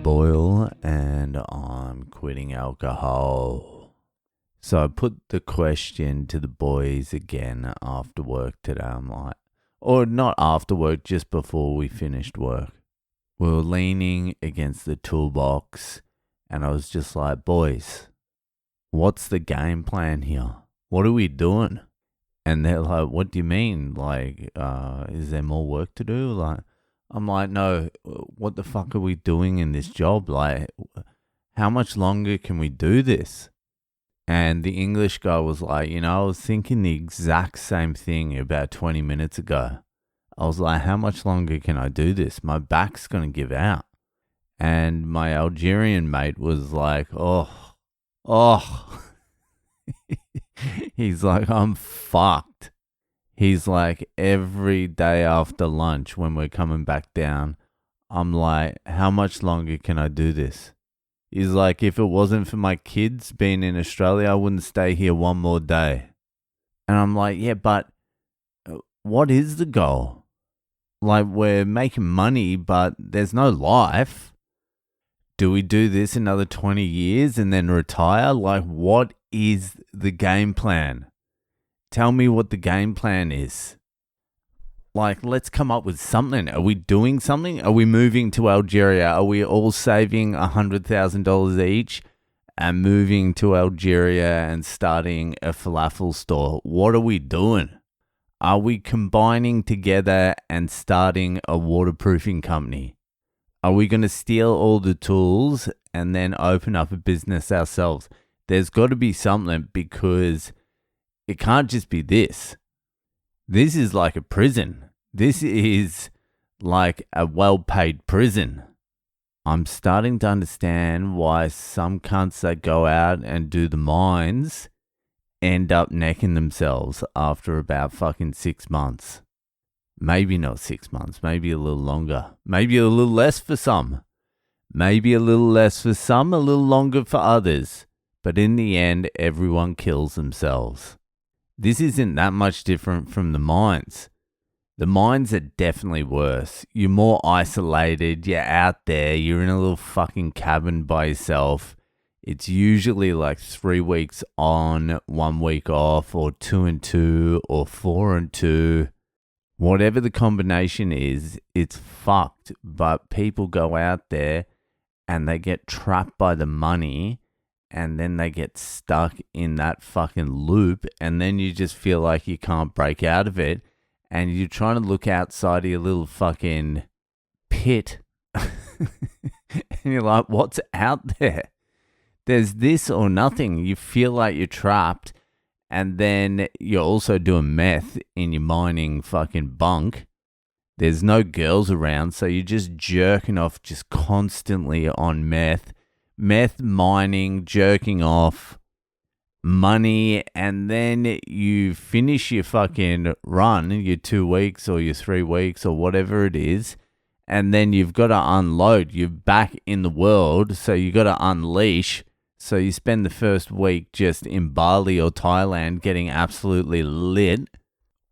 Boyle and I'm quitting alcohol. So I put the question to the boys again after work today. I'm like, or not after work, just before we finished work. We were leaning against the toolbox and I was just like, boys, what's the game plan here? What are we doing? And they're like, what do you mean? Like, is there more work to do? Like, I'm like, no, what the fuck are we doing in this job? Like, how much longer can we do this? And the English guy was like, I was thinking the exact same thing about 20 minutes ago. I was like, how much longer can I do this? My back's going to give out. And my Algerian mate was like, oh. He's like, I'm fucked. He's like, every day after lunch when we're coming back down, I'm like, how much longer can I do this? He's like, if it wasn't for my kids being in Australia, I wouldn't stay here one more day. And I'm like, yeah, but what is the goal? Like, we're making money, but there's no life. Do we do this another 20 years and then retire? Like, what is the game plan? Tell me what the game plan is. Like, let's come up with something. Are we doing something? Are we moving to Algeria? Are we all saving $100,000 each and moving to Algeria and starting a falafel store? What are we doing? Are we combining together and starting a waterproofing company? Are we going to steal all the tools and then open up a business ourselves? There's got to be something, because it can't just be this. This is like a prison. This is like a well-paid prison. I'm starting to understand why some cunts that go out and do the mines end up necking themselves after about fucking 6 months. Maybe not 6 months, maybe a little longer. Maybe a little less for some. Maybe a little less for some, a little longer for others. But in the end, everyone kills themselves. This isn't that much different from the mines. The mines are definitely worse. You're more isolated, you're out there, you're in a little fucking cabin by yourself. It's usually like 3 weeks on, 1 week off, or 2 and 2, or 4 and 2. Whatever the combination is, it's fucked. But people go out there and they get trapped by the money, and then they get stuck in that fucking loop, and then you just feel like you can't break out of it, and you're trying to look outside of your little fucking pit, and you're like, what's out there? There's this or nothing. You feel like you're trapped, and then you're also doing meth in your mining fucking bunk. There's no girls around, so you're just jerking off just constantly on meth. Meth, mining, jerking off, money, and then you finish your fucking run, your 2 weeks or your 3 weeks or whatever it is, and then you've got to unload. You're back in the world, so you got to unleash. So you spend the first week just in Bali or Thailand getting absolutely lit,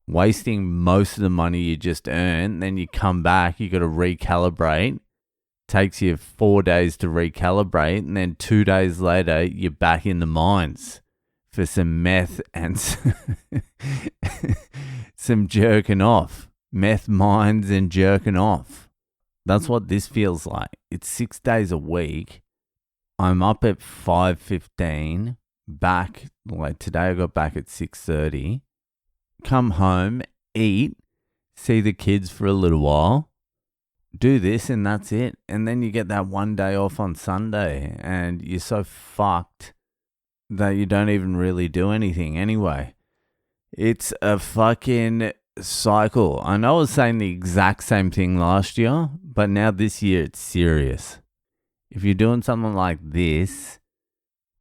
wasting most of the money you just earned. Then you come back, you got to recalibrate. Takes you 4 days to recalibrate, and then 2 days later, you're back in the mines for some meth and some jerking off. Meth, mines, and jerking off. That's what this feels like. It's 6 days a week. I'm up at 5:15, back, like today I got back at 6:30. Come home, eat, see the kids for a little while. Do this and that's it. And then you get that 1 day off on Sunday and you're so fucked that you don't even really do anything anyway. It's a fucking cycle. I know I was saying the exact same thing last year, but now this year it's serious. If you're doing something like this,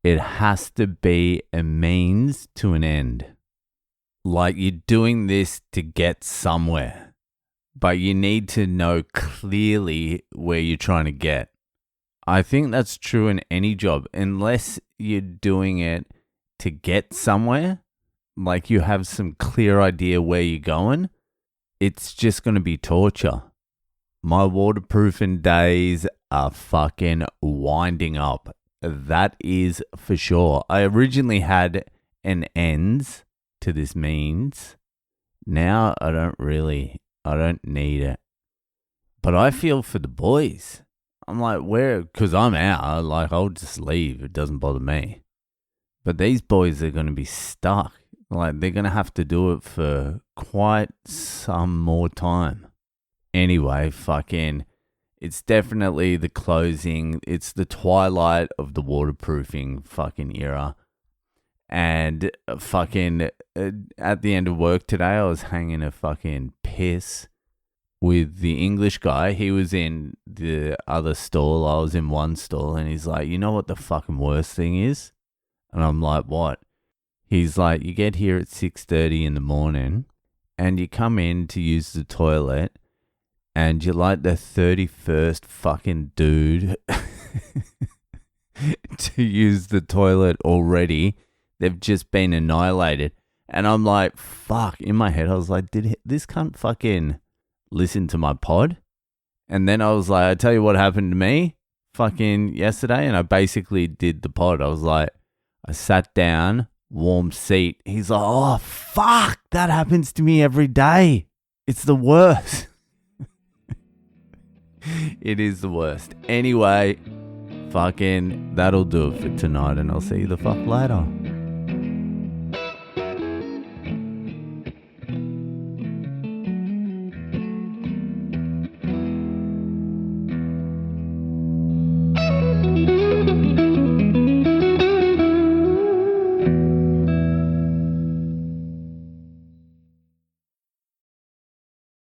it has to be a means to an end. Like, you're doing this to get somewhere, but you need to know clearly where you're trying to get. I think that's true in any job, unless you're doing it to get somewhere, like you have some clear idea where you're going. It's just going to be torture. My waterproofing days are fucking winding up. That is for sure. I originally had an ends to this means. Now I don't need it. But I feel for the boys. I'm like, because I'm out, like I'll just leave. It doesn't bother me. But these boys are going to be stuck. Like they're going to have to do it for quite some more time. Anyway, it's definitely the closing. It's the twilight of the waterproofing fucking era. And at the end of work today, I was hanging a fucking piss with the English guy. He was in the other stall. I was in one stall. And he's like, you know what the fucking worst thing is? And I'm like, what? He's like, you get here at 6:30 in the morning and you come in to use the toilet and you're like the 31st fucking dude to use the toilet already. They've just been annihilated. And I'm like, fuck. In my head, I was like, did this cunt fucking listen to my pod? And then I was like, I tell you what happened to me fucking yesterday. And I basically did the pod. I was like, I sat down, warm seat. He's like, oh, fuck. That happens to me every day. It's the worst. It is the worst. Anyway, fucking that'll do it for tonight. And I'll see you the fuck later.